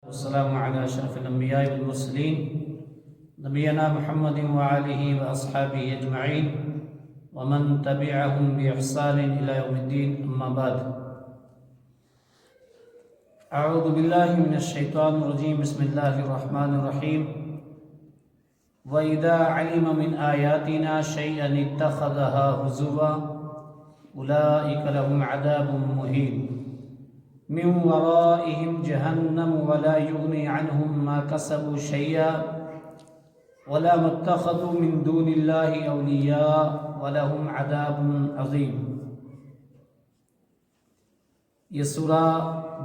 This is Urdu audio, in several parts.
والسلام على أشرف الأنبياء والمرسلين نبينا محمد وآله وأصحابه أجمعين ومن تبعهم بإحسان إلى يوم الدين أما بعد أعوذ بالله من الشيطان الرجيم بسم الله الرحمن الرحيم وإذا علم من آياتنا شيئا اتخذها هزوا أولئك لهم عذاب مهين من ورائهم جهنم ولا يغني عنهم ما كسبوا شيئا ولا ما اتخذوا من دون الله أولياء ولهم عذاب عظيم۔ یہ سورہ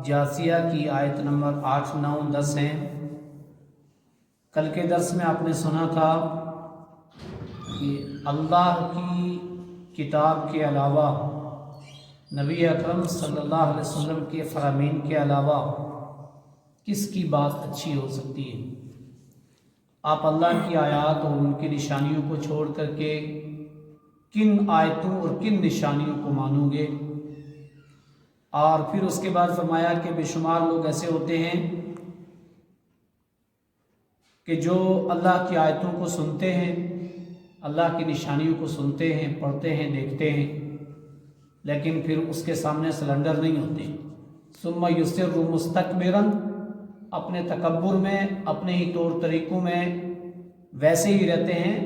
جاثیہ کی آیت نمبر 8، 9، 10 ہیں۔ کل کے درس میں آپ نے سنا تھا کہ اللہ کی کتاب کے علاوہ، نبی اکرم صلی اللہ علیہ وسلم کے فرامین کے علاوہ کس کی بات اچھی ہو سکتی ہے؟ آپ اللہ کی آیات اور ان کی نشانیوں کو چھوڑ کر کے کن آیتوں اور کن نشانیوں کو مانو گے؟ اور پھر اس کے بعد فرمایا کہ بے شمار لوگ ایسے ہوتے ہیں کہ جو اللہ کی آیتوں کو سنتے ہیں، اللہ کی نشانیوں کو سنتے ہیں، پڑھتے ہیں، دیکھتے ہیں، لیکن پھر اس کے سامنے سلنڈر نہیں ہوتے۔ ثم یصر مستکبرا، اپنے تکبر میں، اپنے ہی طور طریقوں میں ویسے ہی رہتے ہیں۔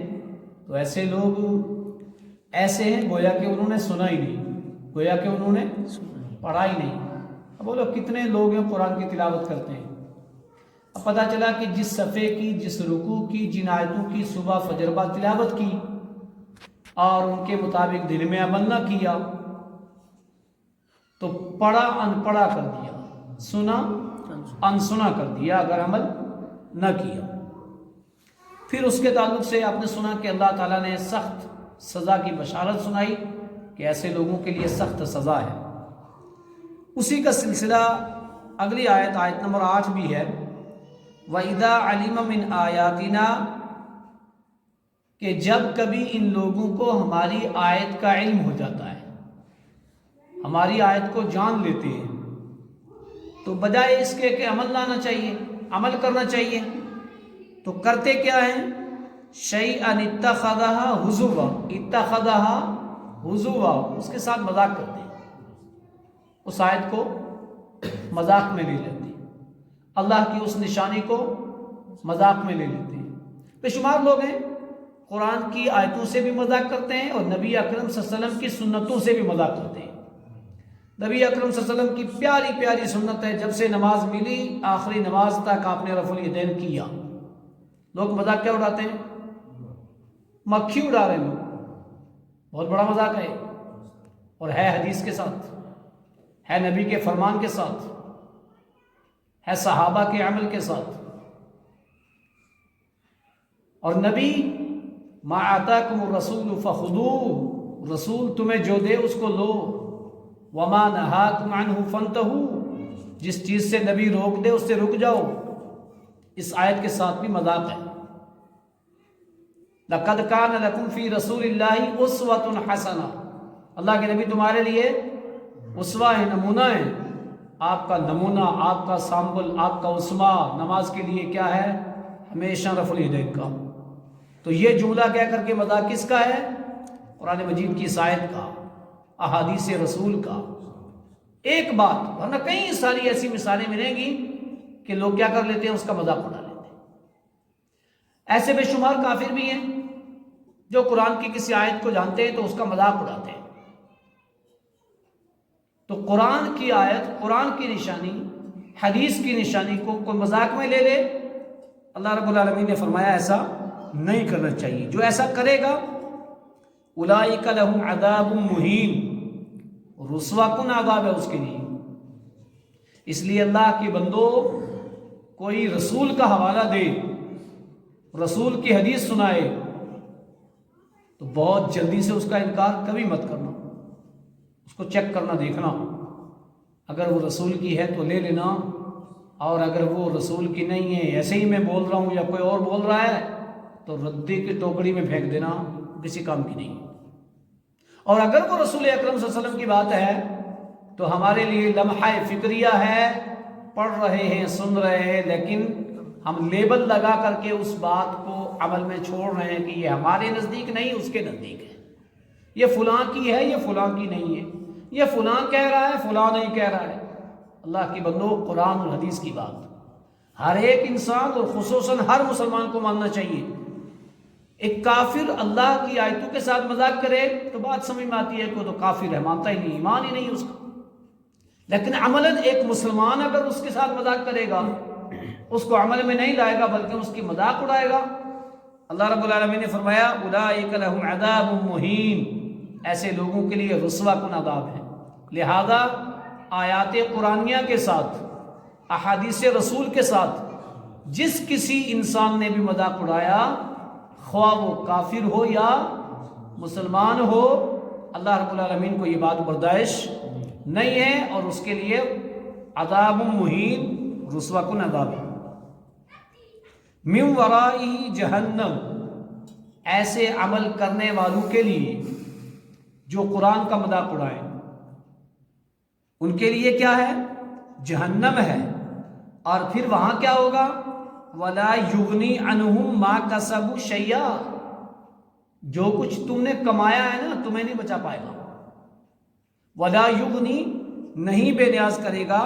تو ایسے لوگ ایسے ہیں گویا کہ انہوں نے سنا ہی نہیں، گویا کہ انہوں نے پڑھا ہی نہیں۔ اب بولو کتنے لوگ ہیں قرآن کی تلاوت کرتے ہیں، اب پتہ چلا کہ جس صفحے کی، جس رکوع کی، جن آیتوں کی صبح فجر بعد تلاوت کی اور ان کے مطابق دل میں عمل نہ کیا تو پڑھا ان پڑھا کر دیا، سنا ان سنا کر دیا اگر عمل نہ کیا۔ پھر اس کے تعلق سے آپ نے سنا کہ اللہ تعالیٰ نے سخت سزا کی بشارت سنائی کہ ایسے لوگوں کے لیے سخت سزا ہے۔ اسی کا سلسلہ اگلی آیت، آیت نمبر 8 بھی ہے، وَإِذَا عَلِمَ مِنْ آيَاتِنَا، کہ جب کبھی ان لوگوں کو ہماری آیت کا علم ہو جاتا ہے، ہماری آیت کو جان لیتے ہیں، تو بجائے اس کے کہ عمل لانا چاہیے، عمل کرنا چاہیے، تو کرتے کیا ہیں؟ شَيْئًا اتَّخَذَهَا هُزُوًا، اتَّخَذَهَا هُزُوًا، اس کے ساتھ مذاق کرتے ہیں، اس آیت کو مذاق میں لے لیتے ہیں، اللہ کی اس نشانی کو مذاق میں لے لیتے ہیں۔ بے شمار لوگ ہیں قرآن کی آیتوں سے بھی مذاق کرتے ہیں اور نبی اکرم صلی اللہ علیہ وسلم کی سنتوں سے بھی مذاق کرتے ہیں۔ نبی اکرم صلی اللہ علیہ وسلم کی پیاری پیاری سنت ہے، جب سے نماز ملی آخری نماز تک آپ نے رفع الیدین کیا۔ لوگ مذاق کیا اڑاتے ہیں؟ مکھی اڑا رہے ہیں لوگ، بہت بڑا مذاق ہے اور ہے حدیث کے ساتھ، ہے نبی کے فرمان کے ساتھ، ہے صحابہ کے عمل کے ساتھ۔ اور نبی ما آتاکم الرسول فخذوہ، رسول تمہیں جو دے اس کو لو، وما نہاکم عنہ فانتہوا، جس چیز سے نبی روک دے اس سے رک جاؤ۔ اس آیت کے ساتھ بھی مذاق ہے۔ لَقَدْ كَانَ لَكُمْ فِي رَسُولِ اللَّهِ أُسْوَةٌ حَسَنَةٌ، اللہ کے نبی تمہارے لیے اسوہ ہے، نمونہ ہے۔ آپ کا نمونہ، آپ کا سامبل، آپ کا اسوہ نماز کے لیے کیا ہے؟ ہمیشہ رفع الیدین کا۔ تو یہ جملہ کہہ کر کے مذاق کس کا ہے؟ قرآن مجید کی اس آیت کا، احادیث رسول کا۔ ایک بات، ورنہ کئی ساری ایسی مثالیں ملیں گی کہ لوگ کیا کر لیتے ہیں؟ اس کا مذاق اڑا لیتے ہیں۔ ایسے بے شمار کافر بھی ہیں جو قرآن کی کسی آیت کو جانتے ہیں تو اس کا مذاق اڑاتے ہیں۔ تو قرآن کی آیت، قرآن کی نشانی، حدیث کی نشانی کو کوئی مذاق میں لے لے، اللہ رب العالمین نے فرمایا ایسا نہیں کرنا چاہیے۔ جو ایسا کرے گا اولئک لہم عذاب مہین، رسوا کن عذاب ہے اس کے لیے۔ اس لیے اللہ کے بندو، کوئی رسول کا حوالہ دے، رسول کی حدیث سنائے تو بہت جلدی سے اس کا انکار کبھی مت کرنا، اس کو چیک کرنا، دیکھنا، اگر وہ رسول کی ہے تو لے لینا، اور اگر وہ رسول کی نہیں ہے، ایسے ہی میں بول رہا ہوں یا کوئی اور بول رہا ہے تو ردی کی ٹوکری میں پھینک دینا، کسی کام کی نہیں۔ اور اگر وہ رسول اکرم صلی اللہ علیہ وسلم کی بات ہے تو ہمارے لیے لمحہ فکریہ ہے، پڑھ رہے ہیں، سن رہے ہیں، لیکن ہم لیبل لگا کر کے اس بات کو عمل میں چھوڑ رہے ہیں کہ یہ ہمارے نزدیک نہیں، اس کے نزدیک ہے، یہ فلاں کی ہے، یہ فلاں کی نہیں ہے، یہ فلاں کہہ رہا ہے، فلاں نہیں کہہ رہا ہے۔ اللہ کی بندو، قرآن اور حدیث کی بات ہر ایک انسان اور خصوصاً ہر مسلمان کو ماننا چاہیے۔ ایک کافر اللہ کی آیتوں کے ساتھ مذاق کرے تو بات سمجھ میں آتی ہے کہ وہ تو کافر ہے، مانتا ہی نہیں، ایمان ہی نہیں اس کا۔ لیکن عملاً ایک مسلمان اگر اس کے ساتھ مذاق کرے گا، اس کو عمل میں نہیں لائے گا بلکہ اس کی مذاق اڑائے گا، اللہ رب العالمین نے فرمایا اولئک لہم عذاب مہین، ایسے لوگوں کے لیے رسوا کن عذاب ہے۔ لہذا آیات قرآنیہ کے ساتھ، احادیث رسول کے ساتھ جس کسی انسان نے بھی مذاق اڑایا، خواہ وہ کافر ہو یا مسلمان ہو، اللہ رب العالمین کو یہ بات برداشت نہیں ہے، اور اس کے لیے عذاب مہین، رسوا کن عذاب ہے۔ من ورائی جہنم، ایسے عمل کرنے والوں کے لیے جو قرآن کا مذاق اڑائیں، ان کے لیے کیا ہے؟ جہنم ہے۔ اور پھر وہاں کیا ہوگا؟ وَلَا يُغْنِي عَنْهُمْ مَا كَسَبُوا شَيْئًا، جو کچھ تم نے کمایا ہے نا، تمہیں نہیں بچا پائے گا۔ وَلَا يُغْنِي، نہیں بے نیاز کرے گا،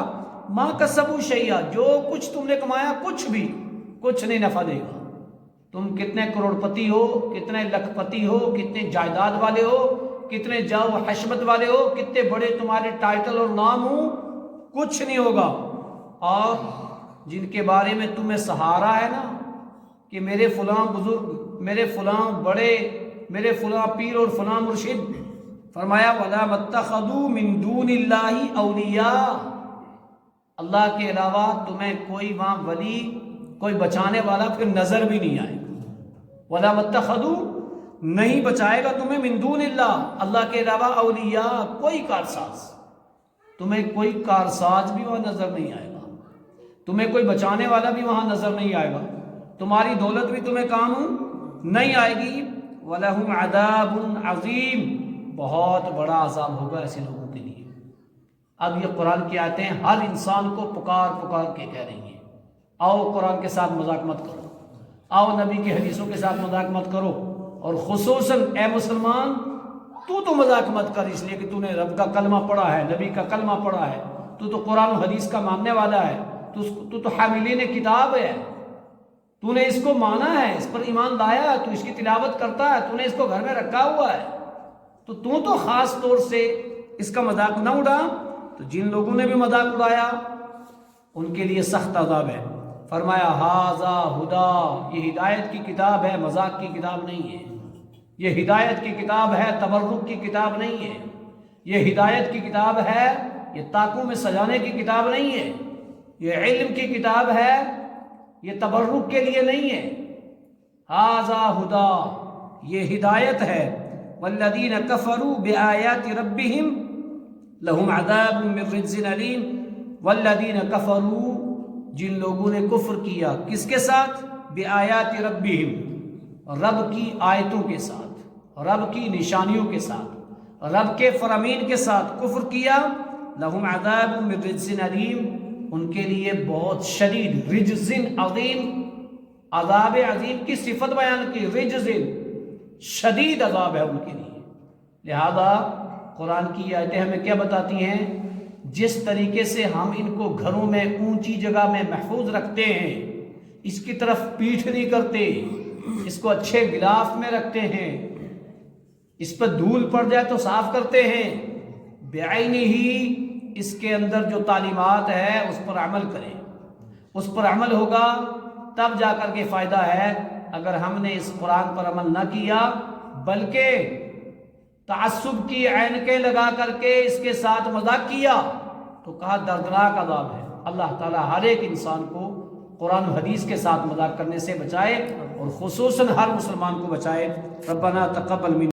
مَا كَسَبُوا شَيْئًا، جو کچھ تم نے کمایا کچھ بھی، کچھ نہیں نفع دے گا۔ تم کتنے کروڑ پتی ہو، کتنے لکھ پتی ہو، کتنے جائیداد والے ہو، کتنے جاؤ حشمت والے ہو، کتنے بڑے تمہارے ٹائٹل اور نام ہو، کچھ نہیں ہوگا۔ اور جن کے بارے میں تمہیں سہارا ہے نا کہ میرے فلاں بزرگ، میرے فلاں بڑے، میرے فلاں پیر اور فلاں مرشد، فرمایا وَلَا مَتَّخَذُوا مِن دُونِ اللَّهِ أَوْلِيَاءَ، اللہ کے علاوہ تمہیں کوئی وہاں ولی، کوئی بچانے والا پھر نظر بھی نہیں آئے گا۔ وَلَا مَتَّخَذُوا، نہیں بچائے گا تمہیں، من دون اللہ، اللہ کے علاوہ اولیاء، کوئی کارساز، تمہیں کوئی کارساز بھی وہاں نظر نہیں آئے گا، تمہیں کوئی بچانے والا بھی وہاں نظر نہیں آئے گا، تمہاری دولت بھی تمہیں کام نہیں آئے گی۔ وَلَهُمْ عَذَابٌ عَظِيمٌ، بہت بڑا عذاب ہوگا ایسے لوگوں کے لیے۔ اب یہ قرآن کی آیتیں ہر انسان کو پکار پکار کے کہہ رہی ہیں، آؤ قرآن کے ساتھ مذاق مت کرو، آؤ نبی کی حدیثوں کے ساتھ مذاق مت کرو، اور خصوصاً اے مسلمان تو مذاق مت کر، اس لیے کہ تو نے رب کا کلمہ پڑھا ہے، نبی کا کلمہ پڑھا ہے، تو قرآن و حدیث کا ماننے والا ہے، تو حاملین کتاب ہے، تو نے اس کو مانا ہے، اس پر ایمان لایا ہے، تو اس کی تلاوت کرتا ہے، تو نے اس کو گھر میں رکھا ہوا ہے، تو خاص طور سے اس کا مذاق نہ اڑا۔ تو جن لوگوں نے بھی مذاق اڑایا ان کے لیے سخت عذاب ہے۔ فرمایا ھذا ھدی، یہ ہدایت کی کتاب ہے، مذاق کی کتاب نہیں ہے، یہ ہدایت کی کتاب ہے، تبرک کی کتاب نہیں ہے، یہ ہدایت کی کتاب ہے، یہ طاقوں میں سجانے کی کتاب نہیں ہے، یہ علم کی کتاب ہے، یہ تبرک کے لیے نہیں ہے۔ ھذا ھدی، یہ ہدایت ہے۔ والذین کفروا بآیات ربہم لہم عذاب من رجز علیم، والذین کفروا، جن لوگوں نے کفر کیا کس کے ساتھ؟ بآیات ربہم، رب کی آیتوں کے ساتھ، رب کی نشانیوں کے ساتھ، رب کے فرامین کے ساتھ کفر کیا، لہم عذاب من رجز علیم، ان کے لیے بہت شدید، رجز عظیم، عذاب عظیم کی صفت بیان کی، رجز شدید عذاب ہے ان کے لیے۔ لہذا قرآن کی آیتیں ہمیں کیا بتاتی ہیں؟ جس طریقے سے ہم ان کو گھروں میں اونچی جگہ میں محفوظ رکھتے ہیں، اس کی طرف پیٹھ نہیں کرتے، اس کو اچھے غلاف میں رکھتے ہیں، اس پر دھول پڑ جائے تو صاف کرتے ہیں، بعینہ ہی اس کے اندر جو تعلیمات ہے اس پر عمل کریں، اس پر عمل ہوگا تب جا کر کے فائدہ ہے۔ اگر ہم نے اس قرآن پر عمل نہ کیا بلکہ تعصب کی عینکیں لگا کر کے اس کے ساتھ مذاق کیا تو کہا دردناک عذاب ہے۔ اللہ تعالیٰ ہر ایک انسان کو قرآن و حدیث کے ساتھ مذاق کرنے سے بچائے، اور خصوصاً ہر مسلمان کو بچائے۔ ربنا تقبل منا